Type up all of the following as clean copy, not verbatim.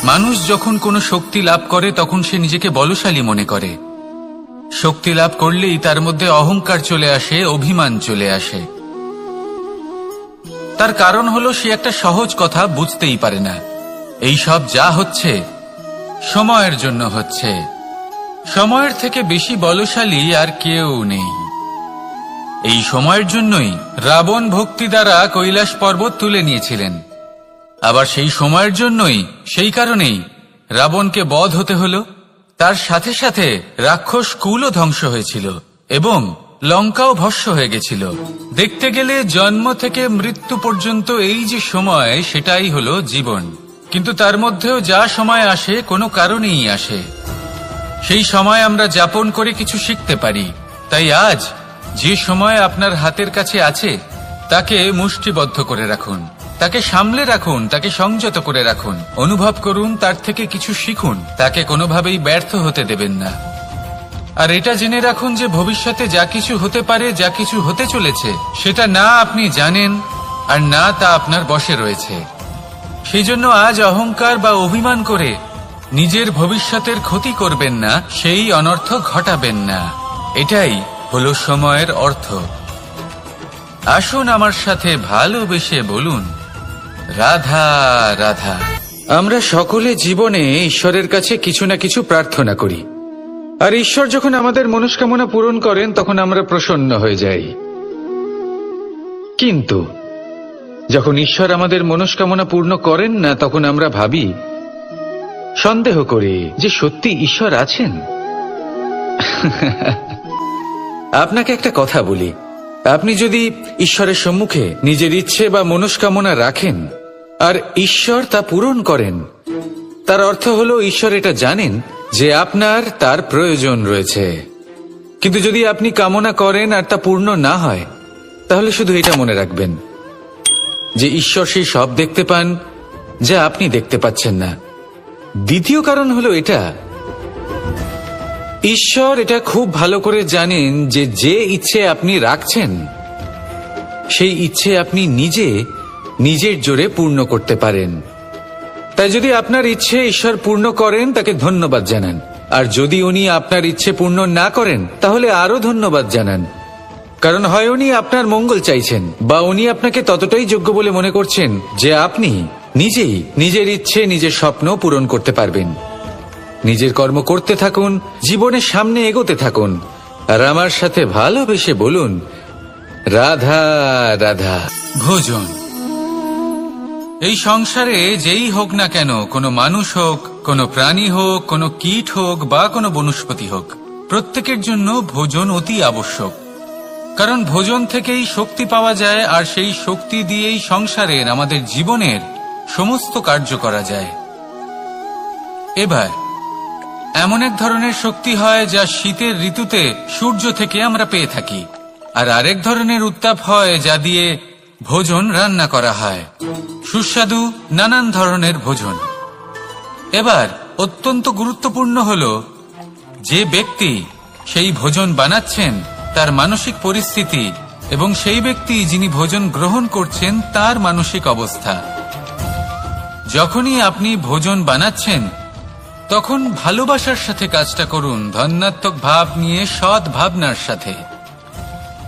মানুষ যখন কোনো শক্তি লাভ করে তখন সে নিজেকে বলশালী মনে করে। শক্তি লাভ করলেই তার মধ্যে অহংকার চলে আসে, অভিমান চলে আসে। তার কারণ হলো সে একটা সহজ কথা বুঝতেই পারে না। এই সব যা হচ্ছে সময়ের জন্য হচ্ছে। সময়ের থেকে বেশি বলশালী আর কেউ নেই। এই সময়ের জন্যই রাবণ ভক্তি দ্বারা কৈলাস পর্বত তুলে নিয়েছিলেন। আবার সেই সময়ের জন্যই, সেই কারণেই রাবণকে বধ হতে হলো। তার সাথে সাথে রাক্ষস কুলও ধ্বংস হয়েছিল এবং লঙ্কাও ভস্ম হয়ে গেছিল। দেখতে গেলে জন্ম থেকে মৃত্যু পর্যন্ত এই যে সময়, সেটাই হলো জীবন। কিন্তু তার মধ্যেও যা সময় আসে কোনো কারণেই আসে। সেই সময় আমরা যাপন করে কিছু শিখতে পারি। তাই আজ যে সময় আপনার হাতের কাছে আছে তাকে মুষ্টিবদ্ধ করে রাখুন, তাকে সামলে রাখুন, তাকে সংযত করে রাখুন, অনুভব করুন, তার থেকে কিছু শিখুন, তাকে কোনোভাবেই ব্যর্থ হতে দেবেন না। আর এটা জেনে রাখুন যে ভবিষ্যতে যা কিছু হতে পারে, যা কিছু হতে চলেছে, সেটা না আপনি জানেন আর না তা আপনার বশে রয়েছে। সেই জন্য আজ অহংকার বা অভিমান করে নিজের ভবিষ্যতের ক্ষতি করবেন না, সেই অনর্থ ঘটাবেন না। এটাই হলো সময়ের অর্থ। আসুন আমার সাথে ভালোবেসে বলুন, রাধা রাধা। আমরা সকলে জীবনে ঈশ্বরের কাছে কিছু না কিছু প্রার্থনা করি, আর ঈশ্বর যখন আমাদের মনস্কামনা পূরণ করেন তখন আমরা প্রসন্ন হয়ে যাই। কিন্তু যখন ঈশ্বর আমাদের মনস্কামনা পূর্ণ করেন না, তখন আমরা ভাবি, সন্দেহ করি যে সত্যি ঈশ্বর আছেন। আপনাকে একটা কথা বলি, আপনি যদি ঈশ্বরের সম্মুখে নিজের ইচ্ছে বা মনস্কামনা রাখেন আর ঈশ্বর তা পূরণ করেন, তার অর্থ হলো ঈশ্বর এটা জানেন যে আপনার তার প্রয়োজন রয়েছে। কিন্তু যদি আপনি কামনা করেন আর তা পূর্ণ না হয়, তাহলে শুধু এটা মনে রাখবেন যে ঈশ্বর সেই সব দেখতে পান যা আপনি দেখতে পাচ্ছেন না। দ্বিতীয় কারণ হলো এটা, ঈশ্বর এটা খুব ভালো করে জানেন যে যে ইচ্ছে আপনি রাখছেন সেই ইচ্ছে আপনি নিজের জোরে পূর্ণ করতে পারেন। তাই যদি আপনার ইচ্ছে ঈশ্বর পূর্ণ করেন, তাকে ধন্যবাদ জানান। আর যদি উনি আপনার ইচ্ছে পূর্ণ না করেন, তাহলে আরো ধন্যবাদ জানান। কারণ হয় উনি আপনার মঙ্গল চাইছেন, বা উনি আপনাকে ততটাই যোগ্য বলে মনে করছেন যে আপনি নিজেই নিজের ইচ্ছে, নিজের স্বপ্ন পূরণ করতে পারবেন। নিজের কর্ম করতে থাকুন, জীবনের সামনে এগোতে থাকুন, আর আমার সাথে ভালোবেসে বলুন, রাধা রাধা। ভোজন। এই সংসারে যেই হোক না কেন, কোনো মানুষ হোক, কোনো প্রাণী হোক, কোনো কীট হোক বা কোনো বনস্পতি হোক, প্রত্যেকের জন্য ভোজন অতি আবশ্যক। কারণ ভোজন থেকেই শক্তি পাওয়া যায়, আর সেই শক্তি দিয়েই সংসারের, আমাদের জীবনের সমস্ত কার্য করা যায়। এবার এমন এক ধরনের শক্তি হয় যা শীতের ঋতুতে সূর্য থেকে আমরা পেয়ে থাকি, আর আরেক ধরনের উত্তাপ হয় যা দিয়ে ভোজন রান্না করা হয়, সুস্বাদু নানান ধরনের ভোজন। এবার অত্যন্ত গুরুত্বপূর্ণ হলো যে ব্যক্তি সেই ভোজন বানাচ্ছেন তার মানসিক পরিস্থিতি, এবং সেই ব্যক্তি যিনি ভোজন গ্রহণ করছেন তার মানসিক অবস্থা। যখনই আপনি ভোজন বানাচ্ছেন তখন ভালোবাসার সাথে কাজটা করুন, ধন্যাত্মক ভাব নিয়ে, সৎ ভাবনার সাথে।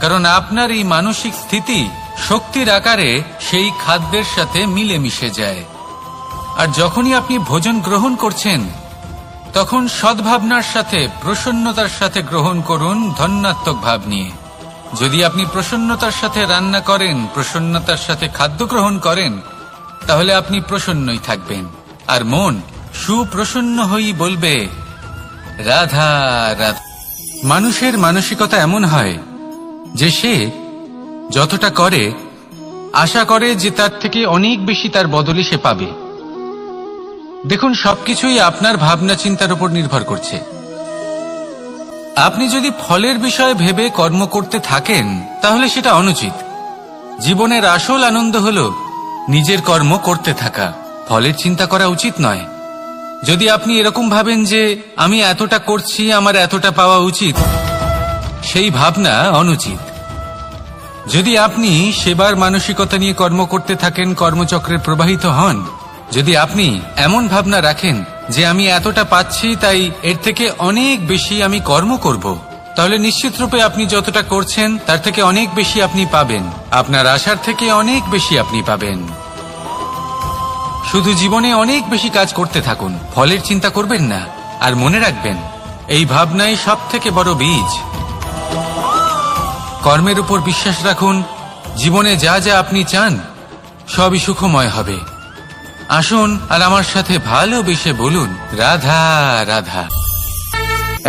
কারণ আপনার এই মানসিক স্থিতি শক্তির আকারে সেই খাদ্যের সাথে মিলেমিশে যায়। আর যখনই আপনি ভোজন গ্রহণ করছেন তখন সদ্ভাবনার সাথে, প্রসন্নতার সাথে গ্রহণ করুন, ধন্যাত্মক ভাব নিয়ে। যদি আপনি প্রসন্নতার সাথে রান্না করেন, প্রসন্নতার সাথে খাদ্য গ্রহণ করেন, তাহলে আপনি প্রসন্নই থাকবেন, আর মন সুপ্রসন্ন হয়েই বলবে, রাধা রাধা। মানুষের মানসিকতা এমন হয় যে সে যতটা করে আশা করে যে তার থেকে অনেক বেশি তার বদলে সে পাবে। দেখুন, সবকিছুই আপনার ভাবনা চিন্তার উপর নির্ভর করছে। আপনি যদি ফলের বিষয়ে ভেবে কর্ম করতে থাকেন তাহলে সেটা অনুচিত। জীবনের আসল আনন্দ হলো নিজের কর্ম করতে থাকা, ফলের চিন্তা করা উচিত নয়। যদি আপনি এরকম ভাবেন যে আমি এতটা করছি, আমার এতটা পাওয়া উচিত, সেই ভাবনা অনুচিত। যদি আপনি সেবার মানসিকতা নিয়ে কর্ম করতে থাকেন, কর্মচক্রে প্রবাহিত হন, যদি আপনি এমন ভাবনা রাখেন যে আমি এতটা পাচ্ছি, তাই এর থেকে অনেক বেশি আমি কর্ম করব, তাহলে নিশ্চিত রূপে আপনি যতটা করছেন তার থেকে অনেক বেশি আপনি পাবেন। আপনার আশার থেকে অনেক বেশি আপনি পাবেন। শুধু জীবনে অনেক বেশি কাজ করতে থাকুন, ফলের চিন্তা করবেন না। আর মনে রাখবেন, এই ভাবনাই সব থেকে বড় বীজ। কর্মের উপর বিশ্বাস রাখুন। জীবনে যা যা আপনি চান সবই সুখময় হবে। আসুন আর আমার সাথে ভালোবেসে বলুন, রাধা রাধা।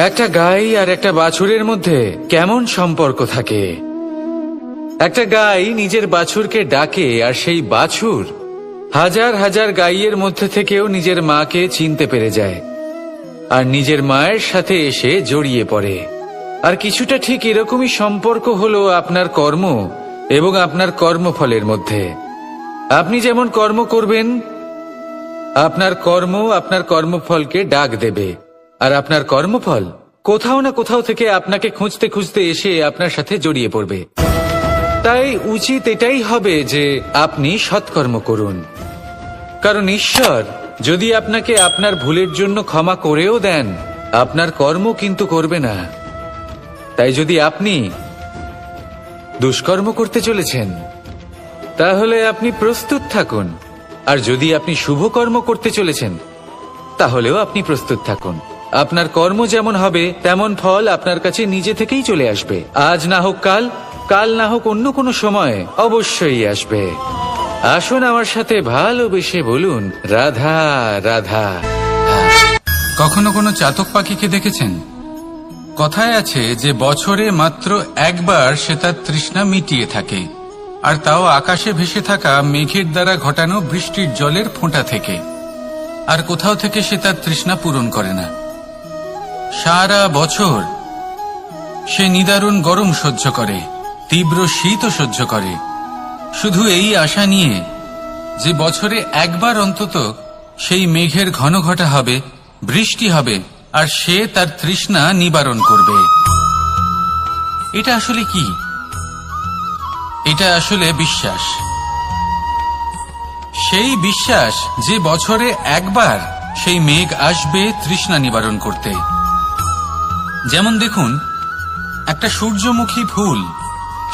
একটা গাই আর একটা বাছুরের মধ্যে কেমন সম্পর্ক থাকে? একটা গাই নিজের বাছুরকে ডাকে, আর সেই বাছুর হাজার হাজার গাইয়ের মধ্যে থেকেও নিজের মাকে চিনতে পেরে যায় আর নিজের মায়ের সাথে এসে জড়িয়ে পড়ে। আর কিছুটা ঠিক এরকমই সম্পর্ক হলো আপনার কর্ম এবং আপনার কর্মফলের মধ্যে। আপনি যেমন কর্ম করবেন, আপনার কর্ম আপনার কর্মফলকে ডাক দেবে, আর আপনার কর্মফল কোথাও না কোথাও থেকে আপনাকে খুঁজতে খুঁজতে এসে আপনার সাথে জড়িয়ে পড়বে। তাই উচিত এটাই হবে যে আপনি সৎকর্ম করুন, কারণ ঈশ্বর যদি আপনাকে আপনার ভুলের জন্য ক্ষমা করেও দেন, আপনার কর্ম কিন্তু করবে না। তাই যদি আপনি দুষ্কর্ম করতে চলেছেন, তাহলে আপনি প্রস্তুত থাকুন। আর যদি আপনি শুভ কর্ম করতে চলেছেন, তাহলেও আপনি প্রস্তুত থাকুন। আপনার কর্ম যেমন হবে তেমন ফল আপনার কাছে নিজে থেকেই চলে আসবে। আজ না হোক কাল, কাল না হোক অন্য কোনো সময়, অবশ্যই আসবে। আসুন আমার সাথে ভালোবেসে বলুন, রাধা রাধা। কখনো কোনো চাতক পাখিকে দেখেছেন? কথায় আছে যে বছরে মাত্র একবার সে তার তৃষ্ণা মিটিয়ে থাকে, আর তাও আকাশে ভেসে থাকা মেঘের দ্বারা ঘটানো বৃষ্টির জলের ফোঁটা থেকে। আর কোথাও থেকে সে তার তৃষ্ণা পূরণ করে না। সারা বছর সে নিদারুণ গরম সহ্য করে, তীব্র শীতও সহ্য করে, শুধু এই আশা নিয়ে যে বছরে একবার অন্তত সেই মেঘের ঘন ঘটা হবে, বৃষ্টি হবে, আর সে তার তৃষ্ণা নিবারণ করবে। এটা আসলে কি? এটা আসলে বিশ্বাস। সেই বিশ্বাস যে বছরে একবার সেই মেঘ আসবে তৃষ্ণা নিবারণ করতে। যেমন দেখুন, একটা সূর্যমুখী ফুল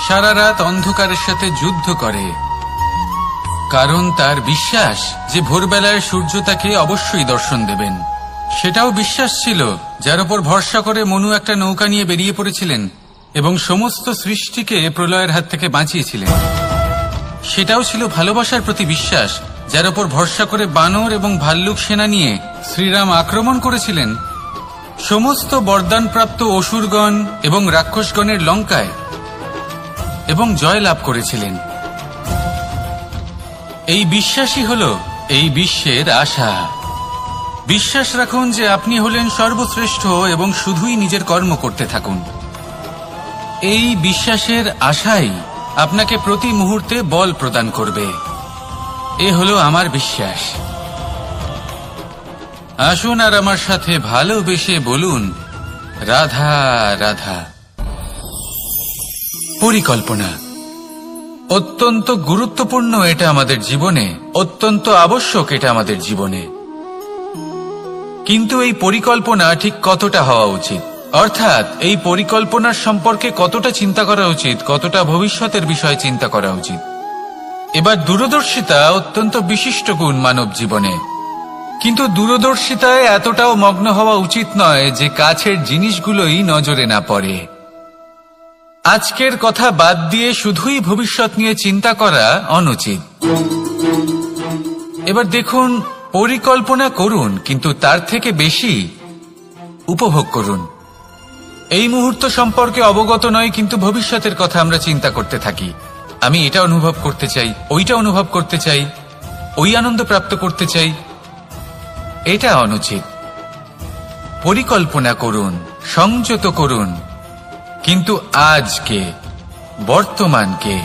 সারা রাত অন্ধকারের সাথে যুদ্ধ করে, কারণ তার বিশ্বাস যে ভোরবেলায় সূর্য তাকে অবশ্যই দর্শন দেবেন। সেটাও বিশ্বাস ছিল যার উপর ভরসা করে মনু একটা নৌকা নিয়ে বেরিয়ে পড়েছিলেন এবং সমস্ত সৃষ্টিকে প্রলয়ের হাত থেকে বাঁচিয়েছিলেন। সেটাও ছিল ভালোবাসার প্রতি বিশ্বাস, যার উপর ভরসা করে বানর এবং ভাল্লুক সেনা নিয়ে শ্রীরাম আক্রমণ করেছিলেন সমস্ত বরদানপ্রাপ্ত অসুরগণ এবং রাক্ষসগণের লঙ্কায় এবং জয় লাভ করেছিলেন। এই বিশ্বাসই হল এই বিশ্বের আশা। বিশ্বাস রাখুন যে আপনি হলেন সর্বশ্রেষ্ঠ এবং শুধুই নিজের কর্ম করতে থাকুন। এই বিশ্বাসের আশাই আপনাকে প্রতি মুহূর্তে বল প্রদান করবে। এ হলো আমার বিশ্বাস। আসুন আর আমার সাথে ভালোবেসে বলুন, রাধা রাধা। পরিকল্পনা অত্যন্ত গুরুত্বপূর্ণ, এটা আমাদের জীবনে অত্যন্ত আবশ্যক, এটা আমাদের জীবনে। কিন্তু এই পরিকল্পনা ঠিক কতটা হওয়া উচিত, অর্থাৎ এই পরিকল্পনার সম্পর্কে কতটা চিন্তা করা উচিত, কতটা ভবিষ্যতের বিষয়ে চিন্তা করা উচিত। এবার দূরদর্শিতা অত্যন্ত বিশিষ্ট গুণ মানব জীবনে, কিন্তু দূরদর্শিতায় এতটাও মগ্ন হওয়া উচিত নয় যে কাছের জিনিসগুলোই নজরে না পড়ে। আজকের কথা বাদ দিয়ে শুধুই ভবিষ্যৎ নিয়ে চিন্তা করা অনুচিত। এবার দেখুন, পরিকল্পনা করুন, কিন্তু তার থেকে বেশি উপভোগ করুন। এই মুহূর্ত সম্পর্কে অবগত নয়, কিন্তু ভবিষ্যতের কথা আমরা চিন্তা করতে থাকি। আমি এটা অনুভব করতে চাই, ওইটা অনুভব করতে চাই, ওই আনন্দ প্রাপ্ত করতে চাই। এটা অনুচিত। পরিকল্পনা করুন, সংযত করুন, কিন্তু আজকে, বর্তমানকে,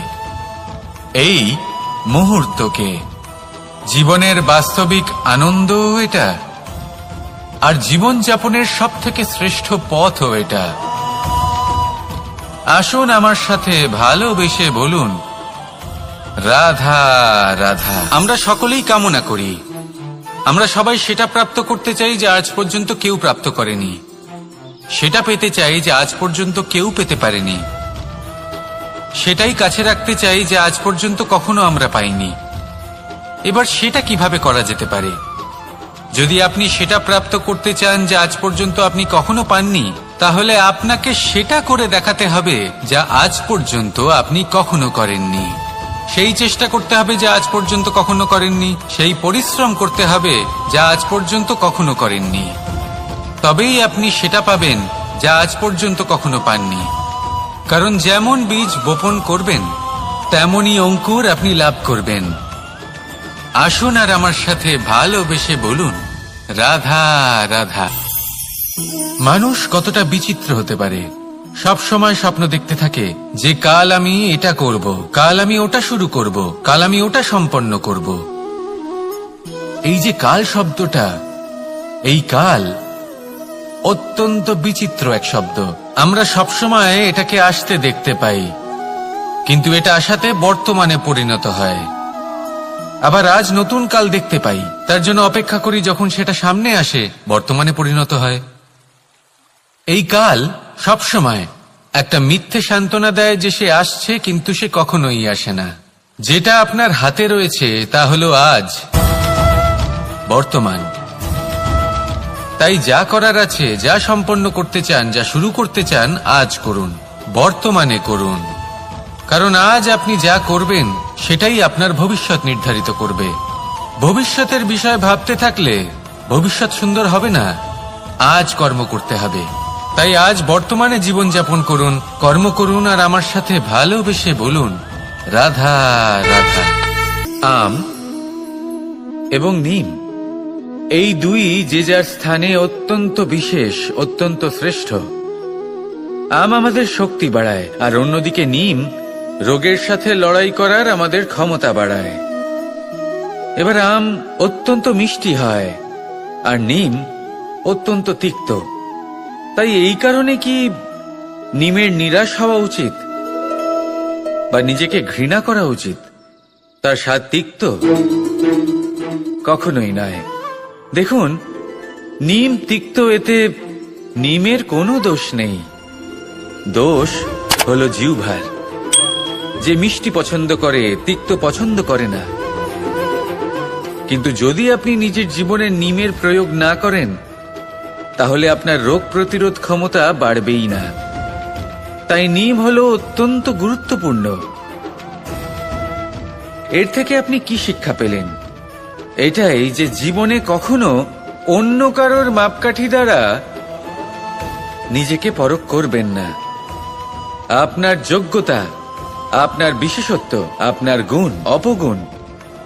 এই মুহূর্তকে। জীবনের বাস্তবিক আনন্দ এটা, আর জীবনযাপনের সব থেকে শ্রেষ্ঠ পথও এটা। আসুন আমার সাথে ভালোবেসে বলুন, রাধা রাধা। আমরা সকলেই কামনা করি আমরা সবাই সেটা প্রাপ্ত করতে চাই যে আজ পর্যন্ত কেউ প্রাপ্ত করেনি, সেটা পেতে চাই যে আজ পর্যন্ত কেউ পেতে পারেনি, সেটাই কাছে রাখতে চাই যে আজ পর্যন্ত কখনো আমরা পাইনি। এবার সেটা কিভাবে করা যেতে পারে? যদি আপনি সেটা প্রাপ্ত করতে চান যা আজ পর্যন্ত আপনি কখনো পাননি, তাহলে আপনাকে সেটা করে দেখাতে হবে যা আজ পর্যন্ত আপনি কখনো করেননি। সেই চেষ্টা করতে হবে যা আজ পর্যন্ত কখনো করেননি, সেই পরিশ্রম করতে হবে যা আজ পর্যন্ত কখনো করেননি। তবেই আপনি সেটা পাবেন যা আজ পর্যন্ত কখনো পাননি। কারণ যেমন বীজ বপন করবেন তেমনই অঙ্কুর আপনি লাভ করবেন। আসুন আর আমার সাথে ভালোবেসে বলুন, রাধা রাধা। মানুষ কতটা বিচিত্র হতে পারে। সব সময় স্বপ্ন দেখতে থাকে যে কাল আমি এটা করব, কাল আমি ওটা শুরু করব, কাল আমি ওটা সম্পন্ন করব। এই যে কাল শব্দটা, এই কাল অত্যন্ত বিচিত্র এক শব্দ। আমরা সবসময় এটাকে আসতে দেখতে পাই, কিন্তু এটা আসাতে বর্তমানে পরিণত হয়। আবার আজ নতুন কাল দেখতে পাই, তার জন্য অপেক্ষা করি, যখন সেটা সামনে আসে বর্তমানে পরিণত হয়। এই কাল সবসময় একটা মিথ্যে সান্ত্বনা দেয় যে সে আসছে, কিন্তু সে কখনোই আসে না। যেটা আপনার হাতে রয়েছে তা হলো আজ, বর্তমান। তাই যা করার আছে, যা সম্পন্ন করতে চান, যা শুরু করতে চান, আজ করুন, বর্তমানে করুন। কারণ আজ আপনি যা করবেন সেটাই আপনার ভবিষ্যৎ নির্ধারিত করবে। ভবিষ্যতের বিষয় ভাবতে থাকলে ভবিষ্যৎ সুন্দর হবে না। আজ কর্ম করতে হবে। তাই আজ বর্তমানে জীবনযাপন করুন, কর্ম করুন, আর আমার সাথে ভালোবেসে বলুন, রাধা রাধা। আম এবং নিম, এই দুই যে যার স্থানে অত্যন্ত বিশেষ, অত্যন্ত শ্রেষ্ঠ। আম আমাদের শক্তি বাড়ায়, আর অন্যদিকে নিম রোগের সাথে লড়াই করার আমাদের ক্ষমতা বাড়ায়। এবার আম অত্যন্ত মিষ্টি হয় আর নিম অত্যন্ত তিক্ত। তাই এই কারণে কি নিমের নিরাশ হওয়া উচিত বা নিজেকে ঘৃণা করা উচিত? তার স্বাদ তিক্ত? কখনোই নয়। দেখুন, নিম তিক্ত, এতে নিমের কোনো দোষ নেই। দোষ হলো জিহ্বার, যে মিষ্টি পছন্দ করে, তিক্ত পছন্দ করে না। কিন্তু যদি আপনি নিজের জীবনে নিমের প্রয়োগ না করেন, তাহলে আপনার রোগ প্রতিরোধ ক্ষমতা বাড়বেই না। তাই নিম হলো অত্যন্ত গুরুত্বপূর্ণ। এর থেকে আপনি কি শিক্ষা পেলেন? এটাই যে জীবনে কখনো অন্য কারোর মাপকাঠি দ্বারা নিজেকে পরখ করবেন না। আপনার যোগ্যতা, আপনার বিশেষত্ব, আপনার গুণ, অপগুণ,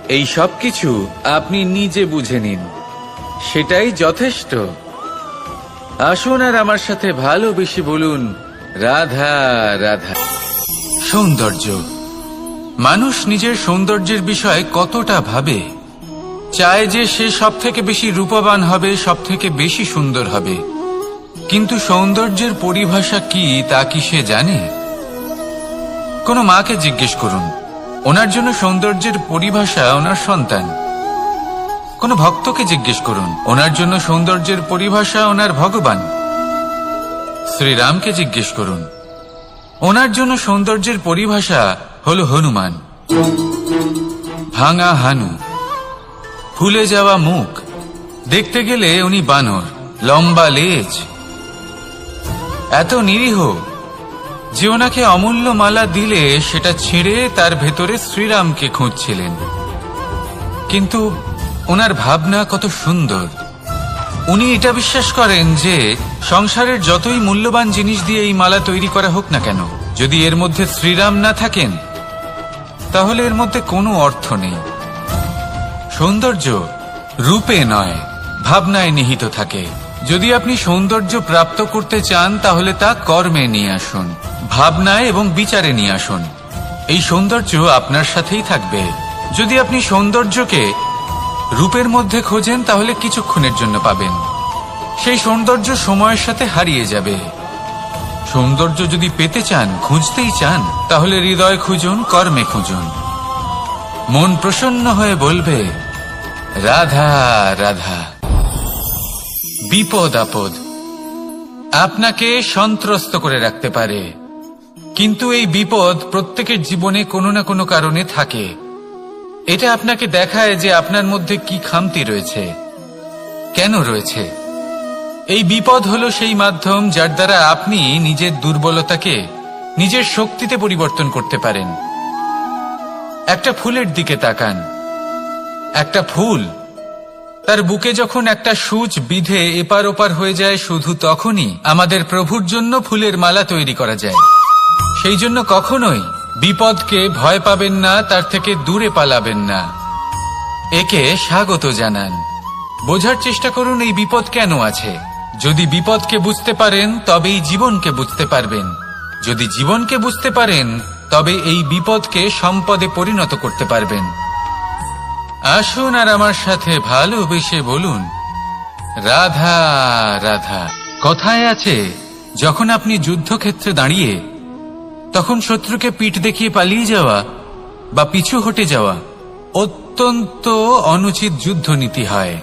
এই সব কিছু আপনি নিজে বুঝে নিন, সেটাই যথেষ্ট। আসুন আর আমার সাথে ভালোবেসে বলুন, রাধা রাধা। সৌন্দর্য। মানুষ নিজের সৌন্দর্যের বিষয়ে কতটা ভাবে, চায় যে সে সব থেকে বেশি রূপবান হবে, সব থেকে বেশি সুন্দর হবে। কিন্তু সৌন্দর্যের পরিভাষা কি তা কি সে জানে? কোনো মাকে জিজ্ঞেস করুন, ওনার জন্য সৌন্দর্যের পরিভাষা ওনার সন্তান। কোনো ভক্তকে জিজ্ঞেস করুন, ওনার জন্য সৌন্দর্যের পরিভাষা ওনার ভগবান। শ্রীরামকে জিজ্ঞেস করুন, ওনার জন্য সৌন্দর্যের পরিভাষা হলো হনুমান। ভাঙা হানু, ফুলে যাওয়া মুখ, দেখতে গেলে উনি বানর, লম্বা লেজ, এত নিরীহ যে ওনাকে অমূল্য মালা দিলে সেটা ছিঁড়ে তার ভেতরে শ্রীরামকে খুঁজছিলেন। কিন্তু ওনার ভাবনা কত সুন্দর। উনি এটা বিশ্বাস করেন যে সংসারের যতই মূল্যবান জিনিস দিয়ে এই মালা তৈরি করা হোক না কেন, যদি এর মধ্যে শ্রীরাম না থাকেন তাহলে এর মধ্যে কোনো অর্থ নেই। সৌন্দর্য রূপে নয়, ভাবনায় নিহিত থাকে। যদি আপনি সৌন্দর্য প্রাপ্ত করতে চান তাহলে তা কর্মে নিয়ে আসুন, ভাবনায় এবং বিচারে নিয়ে আসুন। এই সৌন্দর্য আপনার সাথেই থাকবে। যদি আপনি সৌন্দর্যকে রূপের মধ্যে খোঁজেন তাহলে কিছুক্ষণের জন্য পাবেন, সেই সৌন্দর্য সময়ের সাথে হারিয়ে যাবে। সৌন্দর্য যদি পেতে চান, খুঁজতেই চান, তাহলে হৃদয় খুঁজুন, কর্মে খুঁজুন। মন প্রসন্ন হয়ে বলবে, রাধা রাধা। বিপদ আপদ আপনাকে সন্ত্রস্ত করে রাখতে পারে, কিন্তু এই বিপদ প্রত্যেকের জীবনে কোনো না কোনো কারণে থাকে। এটা আপনাকে দেখায় যে আপনার মধ্যে কি খামতি রয়েছে, কেন রয়েছে। এই বিপদ হলো সেই মাধ্যম যার দ্বারা আপনি নিজের দুর্বলতাকে নিজের শক্তিতে পরিবর্তন করতে পারেন। একটা ফুলের দিকে তাকান। একটা ফুল, তার বুকে যখন একটা সূচ বিধে এপার ওপার হয়ে যায়, শুধু তখনই আমাদের প্রভুর জন্য ফুলের মালা তৈরি করা যায়। সেই জন্য কখনোই বিপদকে ভয় পাবেন না, তার থেকে দূরে পালাবেন না, একে স্বাগত জানান। বোঝার চেষ্টা করুন এই বিপদ কেন আছে। যদি বিপদকে বুঝতে পারেন তবেই জীবনকে বুঝতে পারবেন। যদি জীবনকে বুঝতে পারেন তবে এই বিপদকে সম্পদে পরিণত করতে পারবেন। আসুন আর আমার সাথে ভালোবেসে বলুন রাধা রাধা। কথায় আছে, যখন আপনি যুদ্ধক্ষেত্রে দাঁড়িয়ে তখন শত্রুকে পিঠ দেখিয়ে পালিয়ে যাওয়া বা পিছু হটে যাওয়া অত্যন্ত অনুচিত যুদ্ধনীতি হয়।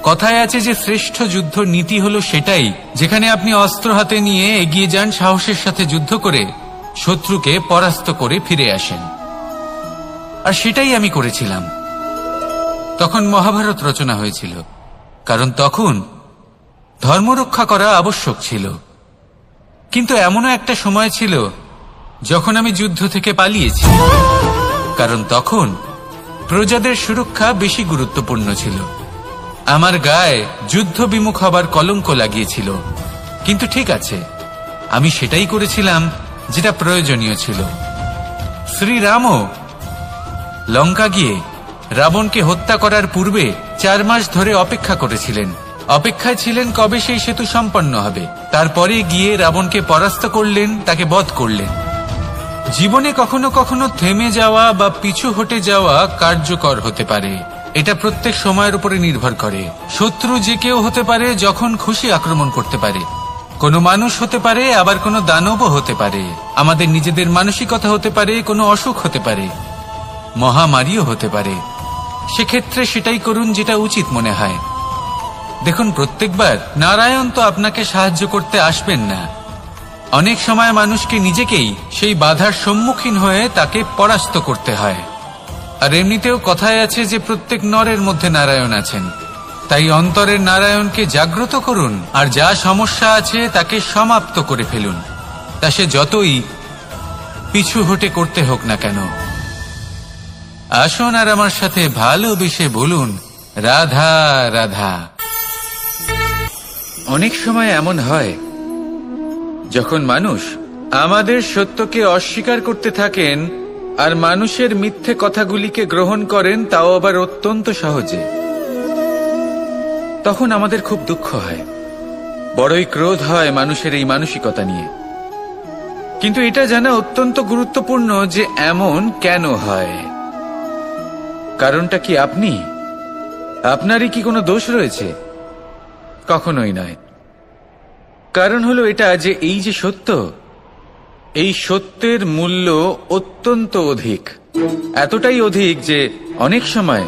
কথায় আছে যে শ্রেষ্ঠ যুদ্ধ নীতি হলো সেটাই যেখানে আপনি অস্ত্র হাতে নিয়ে এগিয়ে যান, সাহসের সাথে যুদ্ধ করে শত্রুকে পরাস্ত করে ফিরে আসেন। আর সেটাই আমি করেছিলাম। তখন মহাভারত রচনা হয়েছিল, কারণ তখন ধর্মরক্ষা করা আবশ্যক ছিল। কিন্তু এমনও একটা সময় ছিল যখন আমি যুদ্ধ থেকে পালিয়েছি, কারণ তখন প্রজাদের সুরক্ষা বেশি গুরুত্বপূর্ণ ছিল। আমার গায়ে যুদ্ধ বিমুখ হবার কলঙ্ক লাগিয়েছিল, কিন্তু ঠিক আছে, আমি সেটাই করেছিলাম যেটা প্রয়োজনীয় ছিল। শ্রীরামও লঙ্কা গিয়ে রাবণকে হত্যা করার পূর্বে 4 মাস ধরে অপেক্ষা করেছিলেন। অপেক্ষায় ছিলেন কবে সেই সেতু সম্পন্ন হবে। তারপরে গিয়ে রাবণকে পরাস্ত করলেন, তাকে বধ করলেন। জীবনে কখনো কখনো থেমে যাওয়া বা পিছু হটে যাওয়া কার্যকর হতে পারে। এটা প্রত্যেক সময়ের উপরে নির্ভর করে। শত্রু যে কেউ হতে পারে, যখন খুশি আক্রমণ করতে পারে। কোনো মানুষ হতে পারে, আবার কোনো দানবও হতে পারে। আমাদের নিজেদের মানসিকতা হতে পারে, কোনো অসুখ হতে পারে, মহামারীও হতে পারে। সেক্ষেত্রে সেটাই করুন যেটা উচিত মনে হয়। দেখুন, প্রত্যেকবার নারায়ণ তো আপনাকে সাহায্য করতে আসবেন না। অনেক সময় মানুষকে নিজেকেই সেই বাধার সম্মুখীন হয়ে তাকে পরাস্ত করতে হয়। আর এমনিতেও কথায় আছে যে প্রত্যেক নরের মধ্যে নারায়ণ আছেন। তাই অন্তরের নারায়ণকে জাগ্রত করুন, আর যা সমস্যা আছে তাকে সমাপ্ত করে ফেলুন, তা সে যতই পিছু হটে করতে হোক না কেন। আসুন আর আমার সাথে ভালোবেসে বলুন রাধা রাধা। অনেক সময় এমন হয় যখন মানুষ আমাদের সত্যকে অস্বীকার করতে থাকেন আর মানুষের মিথ্যে কথাগুলিকে গ্রহণ করেন, তাও আবার অত্যন্ত সহজে। তখন আমাদের খুব দুঃখ হয়, বড়ই ক্রোধ হয় মানুষের এই মানসিকতা নিয়ে। কিন্তু এটা জানা অত্যন্ত গুরুত্বপূর্ণ যে এমন কেন হয়। কারণটা কি আপনারই কি কোনো দোষ রয়েছে? কখনোই নয়। কারণ হলো এটা যে এই যে সত্য, এই সত্যের মূল্য অত্যন্ত অধিক। এতটাই অধিক যে অনেক সময়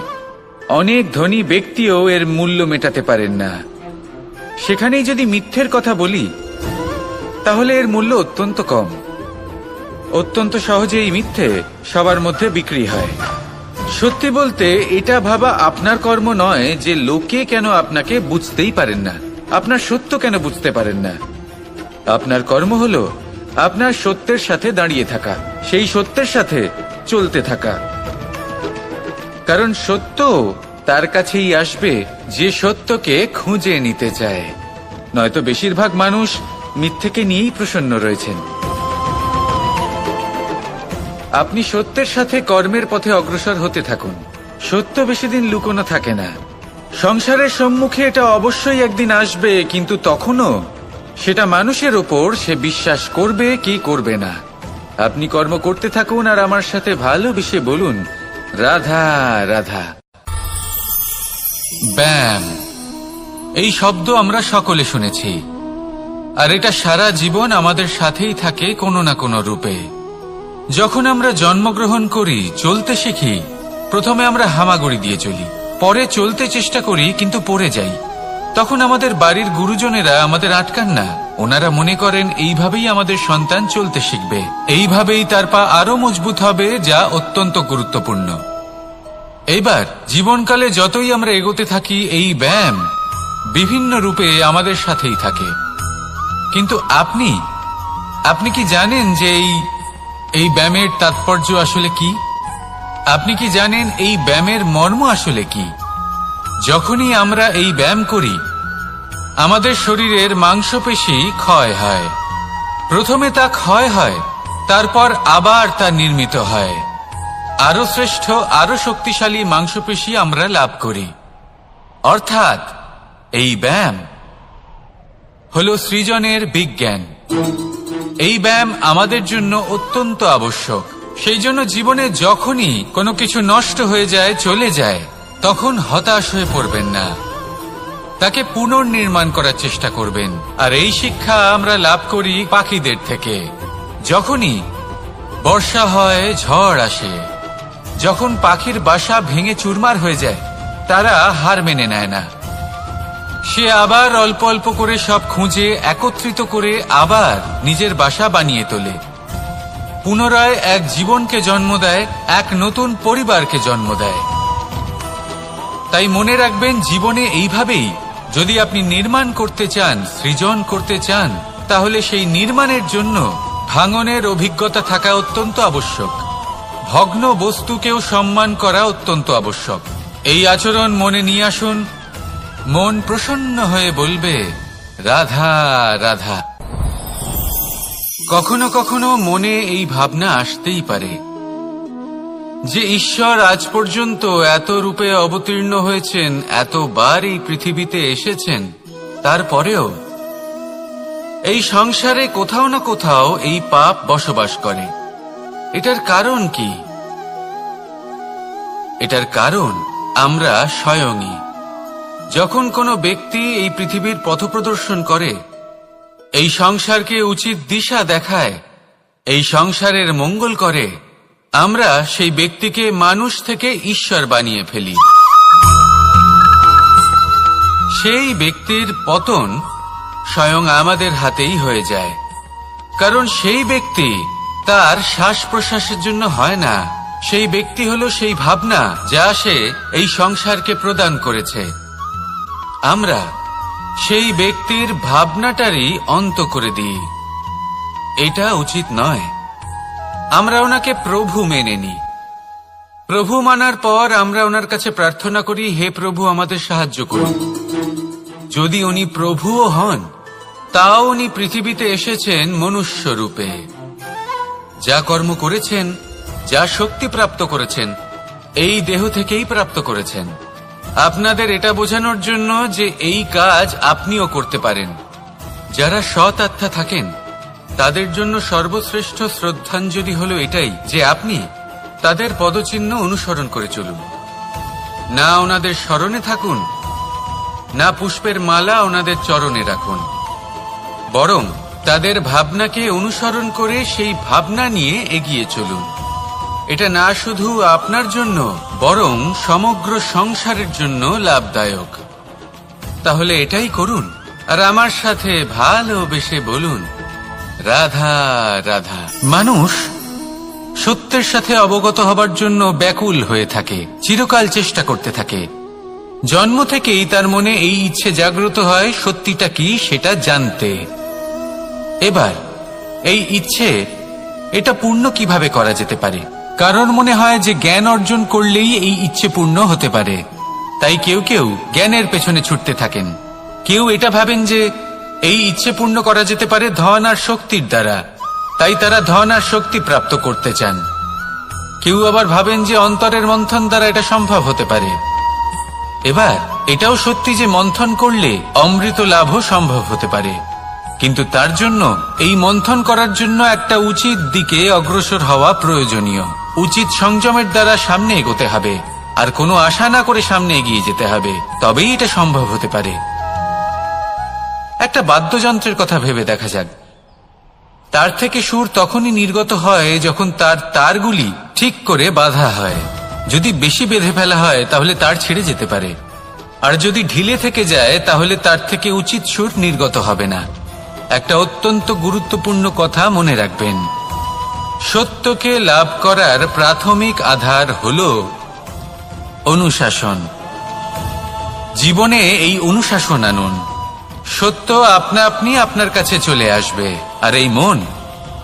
অনেক ধনী ব্যক্তিও এর মূল্য মেটাতে পারেন না। সেখানেই যদি মিথ্যের কথা বলি, তাহলে এর মূল্য অত্যন্ত কম। অত্যন্ত সহজে এই মিথ্যে সবার মধ্যে বিক্রি হয়। সত্যি বলতে এটা ভাবা আপনার কর্ম নয় যে লোকে কেন আপনাকে বুঝতেই পারেন না, আপনার সত্য কেন বুঝতে পারেন না। আপনার কর্ম হলো আপনার সত্যের সাথে দাঁড়িয়ে থাকা, সেই সত্যের সাথে চলতে থাকা। কারণ সত্য তার কাছেই আসবে যে সত্যকে খুঁজে নিতে চায়। নয়তো বেশিরভাগ মানুষ মিথ্যেকে নিয়েই প্রসন্ন রয়েছেন। আপনি সত্যের সাথে কর্মের পথে অগ্রসর হতে থাকুন। সত্য বেশি দিন লুকোনো থাকে না। সংসারের সম্মুখে এটা অবশ্যই একদিন আসবে, কিন্তু তখনও সেটা মানুষের ওপর সে বিশ্বাস করবে কি করবে না। আপনি কর্ম করতে থাকুন আর আমার সাথে ভালোবেসে বলুন রাধা রাধা। ব্যায়াম, এই শব্দ আমরা সকলে শুনেছি, আর এটা সারা জীবন আমাদের সাথেই থাকে কোনো না কোনো রূপে। যখন আমরা জন্মগ্রহণ করি, চলতে শিখি, প্রথমে আমরা হামাগুড়ি দিয়ে চলি, পরে চলতে চেষ্টা করি কিন্তু পড়ে যাই। তখন আমাদের বাড়ির গুরুজনেরা আমাদের আটকান না। ওনারা মনে করেন এইভাবেই আমাদের সন্তান চলতে শিখবে, এইভাবেই তার পা আরো মজবুত হবে, যা অত্যন্ত গুরুত্বপূর্ণ। এইবার জীবনকালে যতই আমরা এগোতে থাকি, এই ব্যায়াম বিভিন্ন রূপে আমাদের সাথেই থাকে। কিন্তু আপনি কি জানেন যে এই ব্যায়ামের তাৎপর্য আসলে কি? আপনি কি জানেন এই ব্যায়ামের মর্ম আসলে কি? যখনই আমরা এই ব্যায়াম করি, আমাদের শরীরের মাংসপেশি ক্ষয় হয়। প্রথমে তা ক্ষয় হয়, তারপর আবার তা নির্মিত হয়। আরো শ্রেষ্ঠ, আরো শক্তিশালী মাংসপেশি আমরা লাভ করি। অর্থাৎ এই ব্যায়াম হলো সৃজনের বিজ্ঞান। এই ব্যায়াম আমাদের জন্য অত্যন্ত আবশ্যক। সেই জন্য জীবনে যখনই কোনো কিছু নষ্ট হয়ে যায়, চলে যায়, তখন হতাশ হয়ে পড়বেন না, তাকে পুনর্নির্মাণ করার চেষ্টা করবেন। আর এই শিক্ষা আমরা লাভ করি পাখিদের থেকে। যখনই বর্ষা হয়, ঝড় আসে, যখন পাখির বাসা ভেঙে চুরমার হয়ে যায়, তারা হার মেনে নেয় না। সে আবার অল্প অল্প করে সব খুঁজে একত্রিত করে আবার নিজের বাসা বানিয়ে তোলে, পুনরায় এক জীবনকে জন্ম দেয়, এক নতুন পরিবারকে জন্ম দেয়। তাই মনে রাখবেন, জীবনে এইভাবেই যদি আপনি নির্মাণ করতে চান, সৃজন করতে চান, তাহলে সেই নির্মাণের জন্য ভাঙনের অভিজ্ঞতা থাকা অত্যন্ত আবশ্যক। ভগ্ন বস্তুকেও সম্মান করা অত্যন্ত আবশ্যক। এই আচরণ মনে নিয়ে আসুন, মন প্রসন্ন হয়ে বলবে রাধা রাধা। কখনো কখনো মনে এই ভাবনা আসতেই পারে যে ঈশ্বর আজ পর্যন্ত এত রূপে অবতীর্ণ হয়েছেন, এতবার এই পৃথিবীতে এসেছেন, তারপরেও এই সংসারে কোথাও না কোথাও এই পাপ বসবাস করে। এটার কারণ কি? এটার কারণ আমরা স্বয়ংই। যখন কোনো ব্যক্তি এই পৃথিবীর পথপ্রদর্শন করে, এই সংসারকে উচিত দিশা দেখায়, এই সংসারের মঙ্গল করে, আমরা সেই ব্যক্তিকে মানুষ থেকে ঈশ্বর বানিয়ে ফেলি। সেই ব্যক্তির পতন স্বয়ং আমাদের হাতেই হয়ে যায়। কারণ সেই ব্যক্তি তার শ্বাস প্রশ্বাসের জন্য হয় না, সেই ব্যক্তি হলো সেই ভাবনা যা সে এই সংসারকে প্রদান করেছে। আমরা সেই ব্যক্তির ভাবনাটারই অন্ত করে দিই। এটা উচিত নয়। আমরা ওনাকে প্রভু মেনে নিই। প্রভু মানার পর আমরা ওনার কাছে প্রার্থনা করি, হে প্রভু, আমাদের সাহায্য করুন। যদি উনি প্রভুও হন, তাও উনি পৃথিবীতে এসেছেন মনুষ্য রূপে। যা কর্ম করেছেন, যা শক্তি প্রাপ্ত করেছেন, এই দেহ থেকেই প্রাপ্ত করেছেন। আপনাদের এটা বোঝানোর জন্য যে এই কাজ আপনিও করতে পারেন। যারা সৎ আত্মা থাকেন, তাদের জন্য সর্বশ্রেষ্ঠ শ্রদ্ধাঞ্জলি হলো এটাই যে আপনি তাদের পদচিহ্ন অনুসরণ করে চলুন। না ওনাদের স্মরণে থাকুন, না পুষ্পের মালা ওনাদের চরণে রাখুন, বরং তাদের ভাবনাকে অনুসরণ করে সেই ভাবনা নিয়ে এগিয়ে চলুন। এটা না শুধু আপনার জন্য, বরং সমগ্র সংসারের জন্য লাভদায়ক। তাহলে এটাই করুন, আর আমার সাথে ভালোবেসে বলুন রাধা রাধা। মানুষ সত্যের সাথে অবগত হবার জন্য ব্যাকুল হয়ে থাকে, চিরকাল চেষ্টা করতে থাকে। জন্ম থেকেই তার মনে এই ইচ্ছে জাগ্রত হয় সত্যিটা কি সেটা জানতে। এবার এই ইচ্ছে, এটা পূর্ণ কিভাবে করা যেতে পারে? কারণ মনে হয় যে জ্ঞান অর্জন করলেই এই ইচ্ছে পূর্ণ হতে পারে। তাই কেউ কেউ জ্ঞানের পেছনে ছুটতে থাকেন। কেউ এটা ভাবেন যে এই ইচ্ছে পূর্ণ করা যেতে পারে ধন আর শক্তির দ্বারা, তাই তারা ধন আর শক্তি প্রাপ্ত করতে চান। কেউ আবার ভাবেন যে অন্তরের মন্থন দ্বারা এটা সম্ভব হতে পারে। এবার এটাও সত্যি যে মন্থন করলে অমৃত লাভও সম্ভব হতে পারে, কিন্তু তার জন্য এই মন্থন করার জন্য একটা উচিত দিকে অগ্রসর হওয়া প্রয়োজনীয়। উচিত সংযমের দ্বারা সামনে এগোতে হবে, আর কোনো আশা না করে সামনে এগিয়ে যেতে হবে, তবেই এটা সম্ভব হতে পারে। একটা বাদ্যযন্ত্রের কথা ভেবে দেখা যাক। তার থেকে সুর তখনই নির্গত হয় যখন তার তারগুলি ঠিক করে বাঁধা হয়। যদি বেশি বেঁধে ফেলা হয় তাহলে তার ছেড়ে যেতে পারে, আর যদি ঢিলে থেকে যায় তাহলে তার থেকে উচিত সুর নির্গত হবে না। একটা অত্যন্ত গুরুত্বপূর্ণ কথা মনে রাখবেন, সত্যকে লাভ করার প্রাথমিক আধার হল অনুশাসন। জীবনে এই অনুশাসন আনুন, সত্য আপনা আপনি আপনার কাছে চলে আসবে, আর এই মন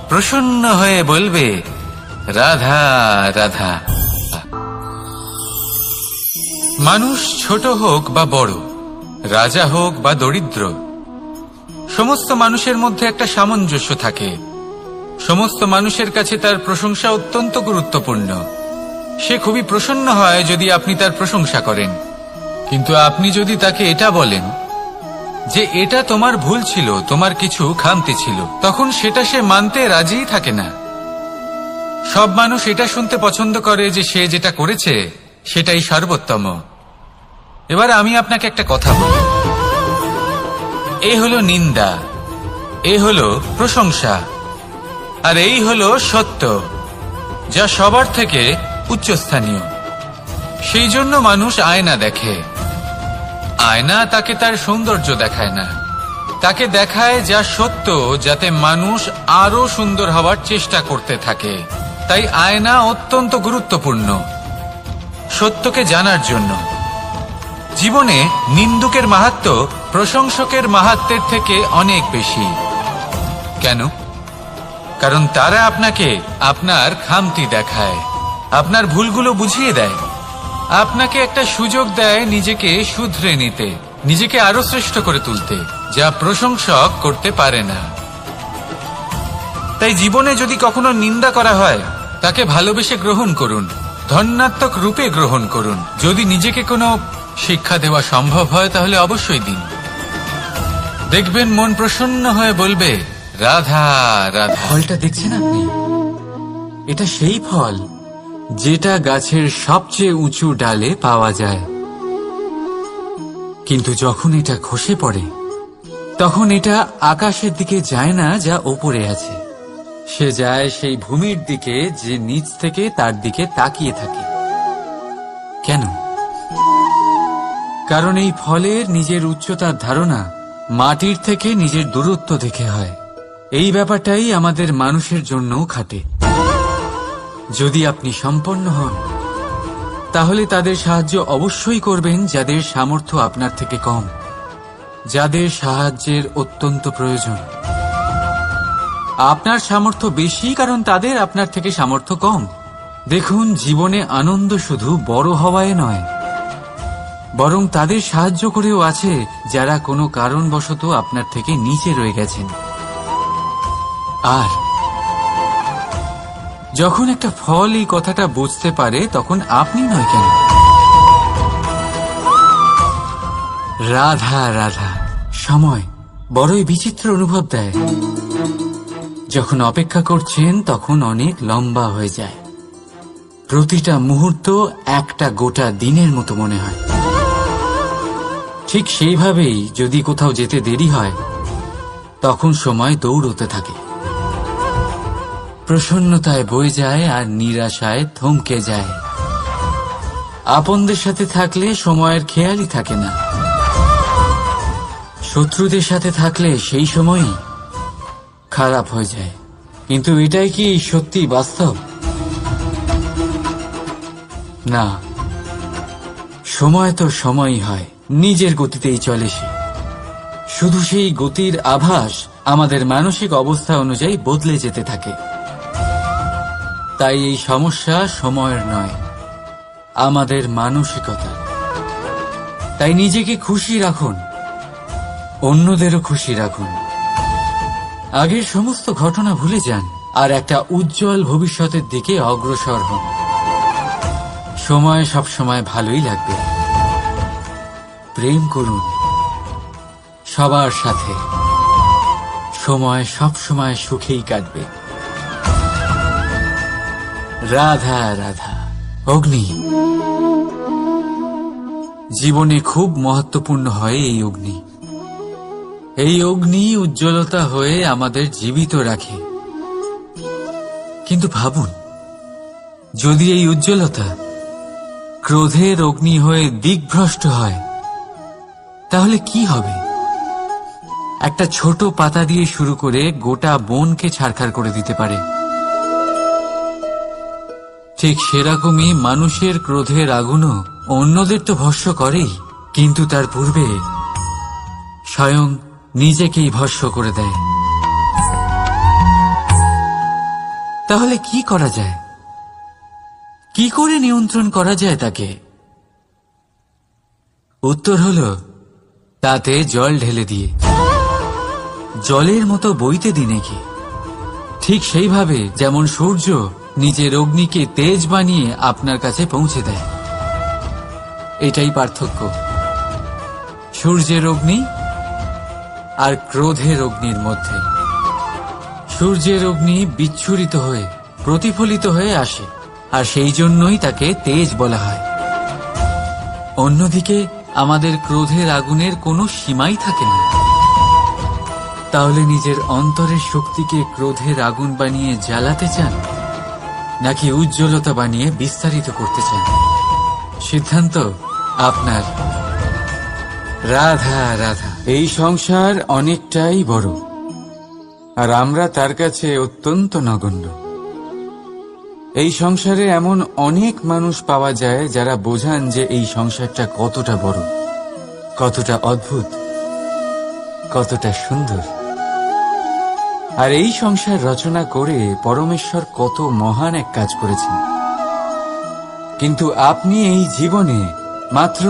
প্রসন্ন হয়ে বলবে রাধা রাধা। মানুষ ছোট হোক বা বড়, রাজা হোক বা দরিদ্র, সমস্ত মানুষের মধ্যে একটা সামঞ্জস্য থাকে। সমস্ত মানুষের কাছে তার প্রশংসা অত্যন্ত গুরুত্বপূর্ণ। সে খুবই প্রসন্ন হয় যদি আপনি তার প্রশংসা করেন, কিন্তু আপনি যদি তাকে এটা বলেন যে এটা তোমার ভুল ছিল, তোমার কিছু খামতি ছিল, তখন সেটা সে মানতে রাজিই থাকে না। সব মানুষ এটা শুনতে পছন্দ করে যে সে যেটা করেছে সেটাই সর্বোত্তম। এবার আমি আপনাকে একটা কথা বলি, এই হলো নিন্দা, এই হলো প্রশংসা, আর এই হলো সত্য, যা সবার থেকে উচ্চস্থানীয়। সেই জন্য মানুষ আয়না দেখে। আয়না তাকে তার সৌন্দর্য দেখায় না, তাকে দেখায় যা সত্য, যাতে মানুষ আরো সুন্দর হওয়ার চেষ্টা করতে থাকে। তাই আয়না অত্যন্ত গুরুত্বপূর্ণ সত্যকে জানার জন্য। জীবনে নিন্দুকের মাহাত্ম্য প্রশংসকের মাহাত্ম্যের থেকে অনেক বেশি। কেন? কারণ তারা আপনাকে আপনার খামতি দেখায়, আপনার ভুলগুলো বুঝিয়ে দেয়, আপনাকে একটা সুযোগ দেয় নিজেকে শুধরে নিতে, নিজেকে আরো শ্রেষ্ঠ করে তুলতে, যা প্রশংসক করতে পারে না। তাই জীবনে যদি কখনো নিন্দা করা হয়, তাকে ভালোবেসে গ্রহণ করুন, ধন্যাত্মক রূপে গ্রহণ করুন। যদি নিজেকে কোনো শিক্ষা দেওয়া সম্ভব হয় তাহলে অবশ্যই দিন। দেখবেন মন প্রসন্ন হয়ে বলবে রাধা রাধা। ফলটা দেখছেন আপনি? এটা সেই ফল যেটা গাছের সবচেয়ে উঁচু ডালে পাওয়া যায়, কিন্তু যখন এটা খসে পড়ে তখন এটা আকাশের দিকে যায় না যা ওপরে আছে, সে যায় সেই ভূমির দিকে যে নিচ থেকে তার দিকে তাকিয়ে থাকে। কেন? কারণ এই ফলের নিজের উচ্চতার ধারণা মাটির থেকে নিজের দূরত্ব দেখে হয়। এই ব্যাপারটাই আমাদের মানুষের জন্যও খাটে। যদি আপনি সম্পন্ন হন তাহলে তাদের সাহায্য অবশ্যই করবেন যাদের সামর্থ্য আপনার থেকে কম, যাদের সাহায্যের অত্যন্ত প্রয়োজন। আপনার সামর্থ্য বেশি কারণ তাদের আপনার থেকে সামর্থ্য কম। দেখুন, জীবনে আনন্দ শুধু বড় হওয়ায় নয়, বরং তাদের সাহায্য করেও আছে যারা কোনো কারণবশত আপনার থেকে নিচে রয়ে গেছেন। আর যখন একটা ফল এই কথাটা বুঝতে পারে তখন আপনি নয় কেন? রাধা রাধা। সময় বড়ই বিচিত্র অনুভব দেয়। যখন অপেক্ষা করছেন তখন অনেক লম্বা হয়ে যায়। প্রতিটা মুহূর্ত একটা গোটা দিনের মতো মনে হয়। ঠিক সেইভাবেই যদি কোথাও যেতে দেরি হয় তখন সময় দৌড়তে থাকে, প্রসন্নতায় বয়ে যায় আর নিরাশায় থমকে যায়। আপনদের সাথে থাকলে সময়ের খেয়ালই থাকে না, শত্রুদের সাথে থাকলে সেই সময়ই খারাপ হয়ে যায়। কিন্তু এটাই কি সত্যি বাস্তব? না, সময় তো সময়ই হয়, নিজের গতিতেই চলে সে। শুধু সেই গতির আভাস আমাদের মানসিক অবস্থা অনুযায়ী বদলে যেতে থাকে। তাই এই সমস্যা সময়ের নয়, আমাদের মানসিকতা। তাই নিজেকে খুশি রাখুন, অন্যদেরও খুশি রাখুন। আগের সমস্ত ঘটনা ভুলে যান আর একটা উজ্জ্বল ভবিষ্যতের দিকে অগ্রসর হন। সময় সবসময় ভালোই লাগবে। প্রেম করুন সবার সাথে, সময় সবসময় সুখেই কাটবে। রাধা রাধা। অগ্নি জীবনে খুব মহত্বপূর্ণ হয়। এই অগ্নি, এই অগ্নি উজ্জ্বলতা হয়ে আমাদের জীবিত রাখে। কিন্তু ভাবুন, যদি এই উজ্জ্বলতা ক্রোধের অগ্নি হয়ে দিকভ্রষ্ট হয়, তাহলে কি হবে? একটা ছোট পাতা দিয়ে শুরু করে গোটা বনকে ছারখার করে দিতে পারে। ঠিক সেরকমই মানুষের ক্রোধের আগুনও অন্যদের তো ভস্ম করেই, কিন্তু তার পূর্বে স্বয়ং নিজেকেই ভস্ম করে দেয়। তাহলে কি করা যায়? কি করে নিয়ন্ত্রণ করা যায় তাকে? উত্তর হলো, তাতে জল ঢেলে দিয়ে জলের মতো বইতে দিন নাকি। ঠিক সেইভাবে যেমন সূর্য নিজের অগ্নিকে তেজ বানিয়ে আপনার কাছে পৌঁছে দেয়। এটাই পার্থক্য সূর্যের অগ্নি আর ক্রোধের অগ্নির মধ্যে। সূর্যের অগ্নি বিচ্ছুরিত হয়ে প্রতিফলিত হয়ে আসে, আর সেই জন্যই তাকে তেজ বলা হয়। অন্যদিকে আমাদের ক্রোধের আগুনের কোনো সীমাই থাকে না। তাহলে নিজের অন্তরের শক্তিকে ক্রোধের আগুন বানিয়ে জ্বালাতে চান, নাকি উজ্জ্বলতা বানিয়ে বিস্তারিত করতে চান? সিদ্ধান্ত আপনার। রাধা রাধা। এই সংসার অনেকটাই বড়, আর আমরা তার কাছে অত্যন্ত নগণ্য। এই সংসারে এমন অনেক মানুষ পাওয়া যায় যারা বোঝান যে এই সংসারটা কতটা বড়, কতটা অদ্ভুত, কতটা সুন্দর। আর এই সংসার রচনা করে পরমেশ্বর কত মহান এক কাজ করেছেন। কিন্তু আপনি এই জীবনে মাত্র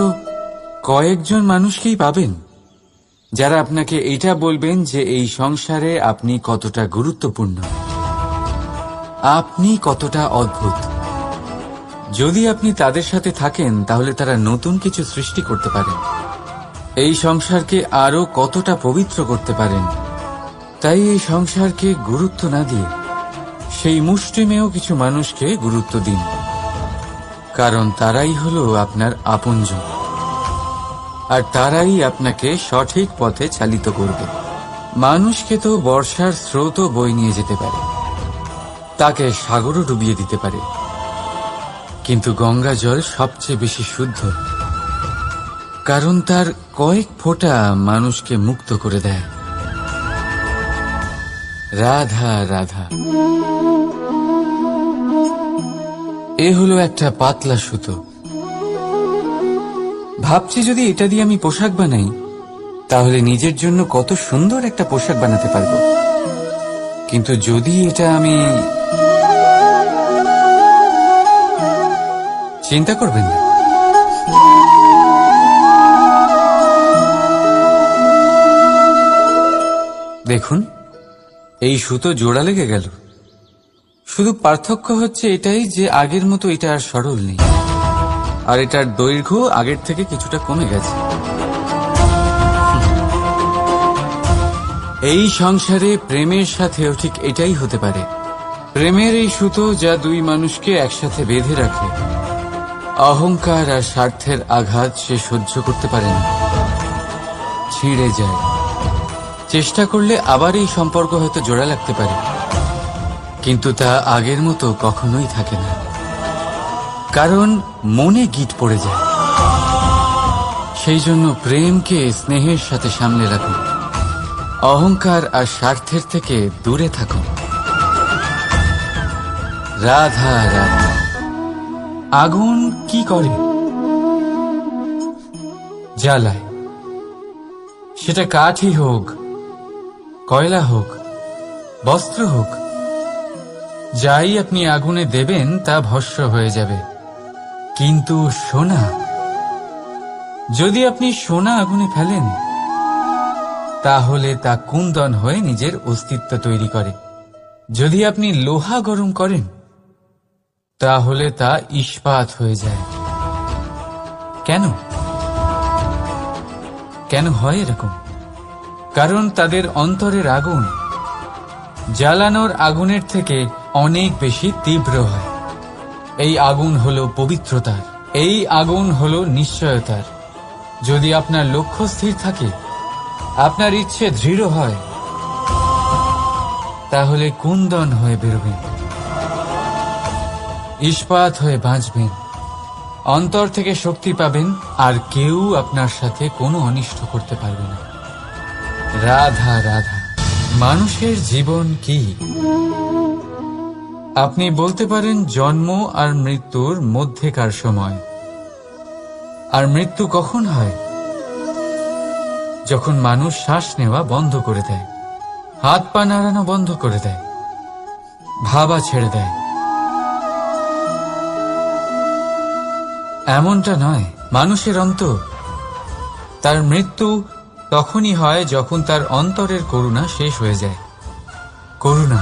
কয়েকজন মানুষকেই পাবেন যারা আপনাকে এটা বলবেন যে এই সংসারে আপনি কতটা গুরুত্বপূর্ণ, আপনি কতটা অদ্ভুত। যদি আপনি তাদের সাথে থাকেন তাহলে তারা নতুন কিছু সৃষ্টি করতে পারেন, এই সংসারকে আরো কতটা পবিত্র করতে পারেন। তাই এই সংসারকে গুরুত্ব না দিয়ে সেই মুষ্টিমেয় কিছু মানুষকে গুরুত্ব দিন, কারণ তারাই হলো আপনার আপনজন, আর তারাই আপনাকে সঠিক পথে চালিত করবে। মানুষকে তো বর্ষার স্রোতও বয়ে নিয়ে যেতে পারে, তাকে সাগরও ডুবিয়ে দিতে পারে, কিন্তু গঙ্গা জল সবচেয়ে বেশি শুদ্ধ, কারণ তার কয়েক ফোঁটা মানুষকে মুক্ত করে দেয়। রাধা রাধা। এ হলো একটা পাতলা সুতো। ভাবছি যদি এটা দিয়ে আমি পোশাক বানাই তাহলে নিজের জন্য কত সুন্দর একটা পোশাক বানাতে পারবো। কিন্তু যদি এটা আমি... চিন্তা করবেন না, দেখুন এই সুতো জোড়া লেগে গেল। শুধু পার্থক্য হচ্ছে এটাই যে আগের মতো এটা আর সরল নেই, আর এটার দৈর্ঘ্য আগের থেকে কিছুটা কমে গেছে। এই সংসারে প্রেমের সাথেও ঠিক এটাই হতে পারে। প্রেমের এই সুতো যা দুই মানুষকে একসাথে বেঁধে রাখে, অহংকার আর স্বার্থের আঘাত সে সহ্য করতে পারে না, ছিঁড়ে যায়। চেষ্টা করলে আবার এই সম্পর্ক হয়তো জোড়া লাগতে পারে, কিন্তু তা আগের মতো কখনোই থাকে না, কারণ মনে গিট পড়ে যায়। সেই জন্য প্রেমকে স্নেহের সাথে সামলে রাখুন, অহংকার আর স্বার্থের থেকে দূরে থাকুন। রাধা রাধা। আগুন কি করে? জ্বালায়। সেটা কাঠই হোক, কয়লা হোক, বস্ত্র হোক, যাই আপনি আগুনে দেবেন তা ভস্ম হয়ে যাবে। কিন্তু সোনা, যদি আপনি সোনা আগুনে ফেলেন তাহলে তা কুন্দন হয়ে নিজের অস্তিত্ব তৈরি করে। যদি আপনি লোহা গরম করেন তাহলে তা ইস্পাত হয়ে যায়। কেন? কেন হয় এরকম? কারণ তাদের অন্তরের আগুন জ্বালানোর আগুনের থেকে অনেক বেশি তীব্র হয়। এই আগুন হলো পবিত্রতার, এই আগুন হলো নিশ্চয়তার। যদি আপনার লক্ষ্য স্থির থাকে, আপনার ইচ্ছে দৃঢ় হয়, তাহলে কুন্দন হয়ে বেরোবেন, ইস্পাত হয়ে বাঁচবেন, অন্তর থেকে শক্তি পাবেন, আর কেউ আপনার সাথে কোনো অনিষ্ট করতে পারবে না। রাধা রাধা। মানুষের জীবন কি? আপনি বলতে পারেন জন্ম আর মৃত্যুর মধ্যেকার সময়। আর মৃত্যু কখন হয়? যখন মানুষ শ্বাস নেওয়া বন্ধ করে দেয়, হাত পা নাড়ানো বন্ধ করে দেয়, ভাবা ছেড়ে দেয়। এমনটা নয়, মানুষের অন্তর। তার মৃত্যু তখনই হয় যখন তার অন্তরের করুণা শেষ হয়ে যায়। করুণা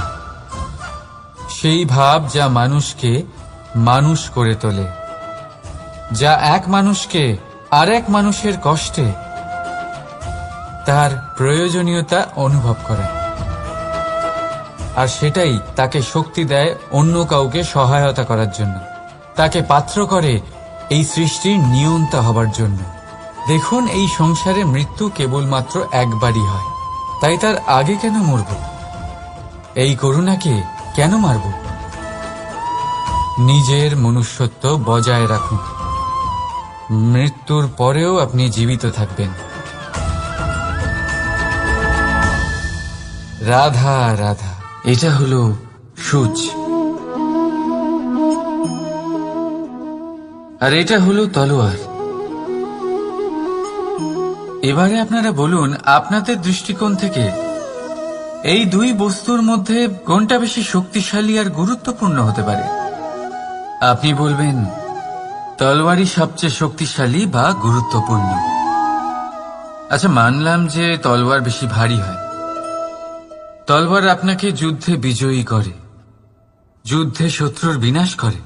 সেই ভাব যা মানুষকে মানুষ করে তোলে, যা এক মানুষকে আরেক মানুষের কষ্টে তার প্রয়োজনীয়তা অনুভব করে, আর সেটাই তাকে শক্তি দেয় অন্য কাউকে সহায়তা করার জন্য, তাকে পাত্র করে এই সৃষ্টির নিয়ন্তা হবার জন্য। দেখুন, এই সংসারে মৃত্যু কেবলমাত্র একবারই হয়, তাই তার আগে কেন মরব? এই করুণাকে কেন মারব? নিজের মনুষ্যত্ব বজায় রাখুন। মৃত্যুর পরেও আপনি জীবিত থাকবেন। রাধা রাধা। এটা হলো সূচ, আর এটা হলো তলোয়ার। এবারে আপনারা বলুন, আপনাদের দৃষ্টিকোণ থেকে এই দুই বস্তুর মধ্যে কোনটা বেশি শক্তিশালী আর গুরুত্বপূর্ণ হতে পারে? আপনি বলবেন তলোয়ারই সবচেয়ে শক্তিশালী বা গুরুত্বপূর্ণ। আচ্ছা, মানলাম যে তলোয়ার বেশি ভারী হয়। তলোয়ার আপনাকে যুদ্ধে বিজয়ী করে, যুদ্ধে শত্রুর বিনাশ করে,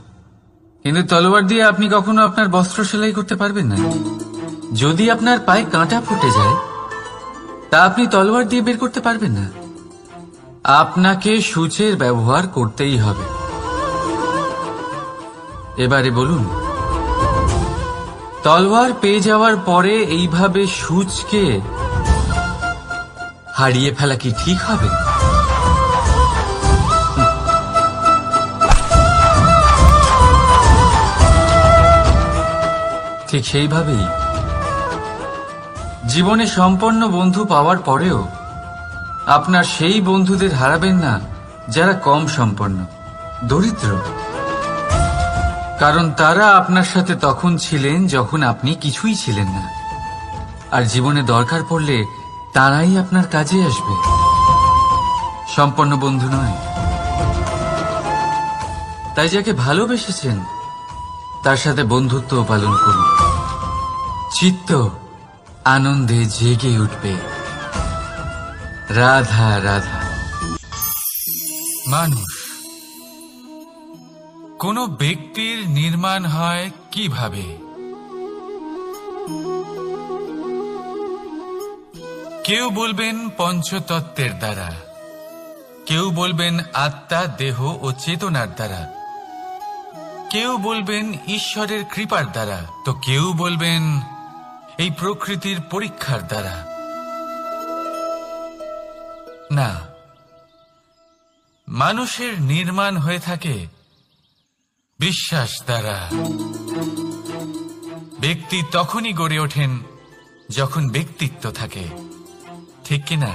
কিন্তু তলোয়ার দিয়ে আপনি কখনো আপনার বস্ত্র সেলাই করতে পারবেন না। যদি আপনার পায়ে কাঁটা ফুটে যায়, তা আপনি তলোয়ার দিয়ে বের করতে পারবেন না। আপনাকে সূচের ব্যবহার করতেই হবে। এবারে বলুন, তলোয়ার পেয়ে যাওয়ার পরে এইভাবে সূচকে হারিয়ে ফেলা কি ঠিক হবে? ঠিক সেইভাবেই জীবনে সম্পন্ন বন্ধু পাওয়ার পরেও আপনার সেই বন্ধুদের হারাবেন না যারা কম সম্পন্ন, দরিদ্র। কারণ তারা আপনার সাথে তখন ছিলেন যখন আপনি কিছুই ছিলেন না, আর জীবনে দরকার পড়লে তারাই আপনার কাজে আসবে, সম্পন্ন বন্ধু নয়। তাই যাকে ভালোবেসেছেন তার সাথে বন্ধুত্ব পালন করুন। চিত্ত আনন্দে জেগে উঠবে। রাধা রাধা। মানুষ, কোন ব্যক্তির নির্মাণ হয় কিভাবে? কেউ বলবেন পঞ্চতত্ত্বের দ্বারা, কেউ বলবেন আত্মা, দেহ ও চেতনার দ্বারা, কেউ বলবেন ঈশ্বরের কৃপার দ্বারা, তো কেউ বলবেন এই প্রকৃতির পরীক্ষার দ্বারা। না, মানুষের নির্মাণ হয়ে থাকে বিশ্বাস দ্বারা। ব্যক্তি তখনই গড়ে ওঠেন যখন ব্যক্তিত্ব থাকে, ঠিক কিনা?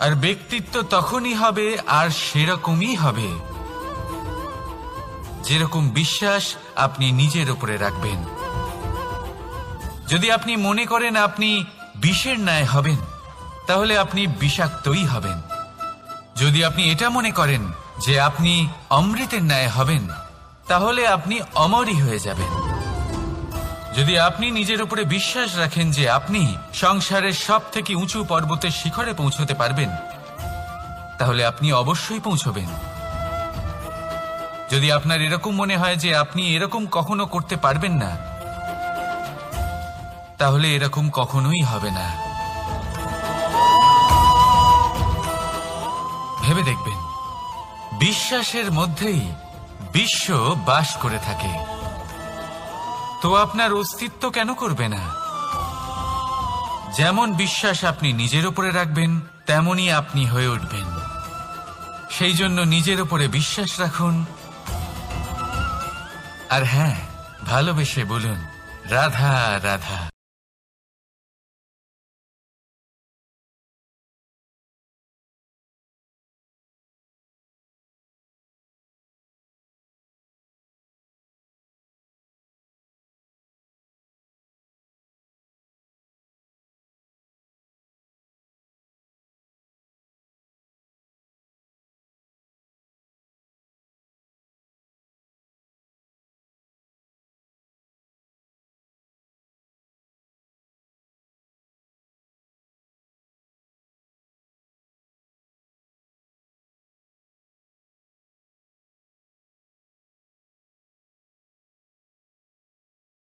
আর ব্যক্তিত্ব তখনই হবে আর সেরকমই হবে যেরকম বিশ্বাস আপনি নিজের উপরে রাখবেন। যদি আপনি মনে করেন আপনি বিষের ন্যায় হবেন, তাহলে আপনি বিষাক্তই হবেন। যদি আপনি এটা মনে করেন যে আপনি অমৃতের ন্যায় হবেন, তাহলে আপনি অমরই হয়ে যাবেন। যদি আপনি নিজের উপরে বিশ্বাস রাখেন যে আপনি সংসারের সব থেকে উঁচু পর্বতের শিখরে পৌঁছতে পারবেন, তাহলে আপনি অবশ্যই পৌঁছবেন। যদি আপনার এরকম মনে হয় যে আপনি এরকম কখনো করতে পারবেন না, তাহলে এরকম কখনোই হবে না। ভেবে দেখবেন, বিশ্বাসের মধ্যেই বিশ্ব বাস করে থাকে, তো আপনার অস্তিত্ব কেন করবে না? যেমন বিশ্বাস আপনি নিজের উপরে রাখবেন, তেমনই আপনি হয়ে উঠবেন। সেই জন্য নিজের উপরে বিশ্বাস রাখুন। আর হ্যাঁ, ভালোবেসে বলুন রাধা রাধা।